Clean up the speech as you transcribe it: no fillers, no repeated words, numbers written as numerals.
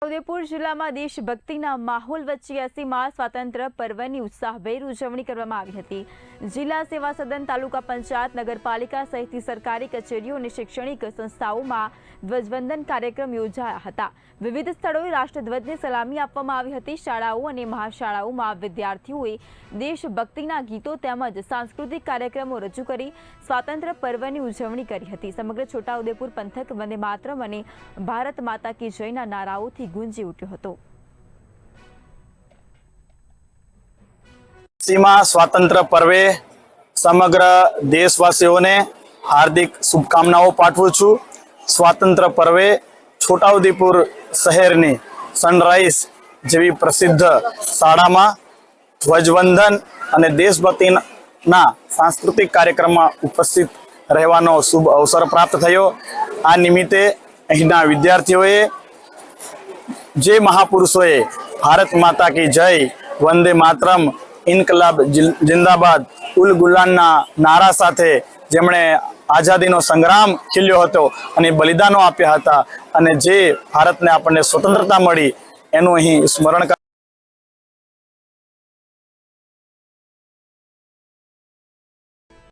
ઉદયપુર જિલ્લામાં દેશભક્તિના માહોલ વચ્ચે 80મા સ્વાતંત્ર્ય પર્વની ઉત્સાહભેર ઉજવણી કરવામાં આવી હતી। જિલ્લા સેવા સદન, તાલુકા પંચાયત, નગરપાલિકા સહિતની સરકારી કચેરીઓ અને શૈક્ષણિક સંસ્થાઓમાં ધ્વજવંદન કાર્યક્રમ યોજાયા હતા। વિવિધ સ્થળોએ રાષ્ટ્રધ્વજને સલામી આપવામાં આવી હતી। શાળાઓ અને મહાશાળાઓમાં વિદ્યાર્થીઓએ દેશભક્તિના ગીતો તેમજ સાંસ્કૃતિક કાર્યક્રમો રજૂ કરી સ્વાતંત્ર્ય પર્વની ઉજવણી કરી હતી। સમગ્ર છોટાઉદેપુર પંથક વંદે માતરમ અને ભારત માતા કી જયના નારાઓથી ગુંજી ઉઠ્યો હતો। सीमा स्वातंत्र्य पर्वे समग्र देशवासीओने हार्दिक शुभकामनाओं पाठवुं छुं। स्वातंत्र्य पर्वे छोटाउदेपुर शहेरनी सनराइज जेवी प्रसिद्ध शाळामां ध्वजवंदन अने देशभक्तिना सांस्कृतिक कार्यक्रममां उपस्थित रहेवानो शुभ अवसर प्राप्त थयो। आ निमित्ते અહીંના વિદ્યાર્થીઓએ જે મહાપુરુષોએ ભારત માતા કી જય, વંદે માતરમ, ઇન્કલાબ જિંદાબાદ, ઉલ ગુલાનના નારા સાથે જેમણે આઝાદીનો સંગ્રામ ખીલ્યો હતો અને બલિદાનો આપ્યા હતા અને જે ભારતને આપણને સ્વતંત્રતા મળી એનું અહીં સ્મરણ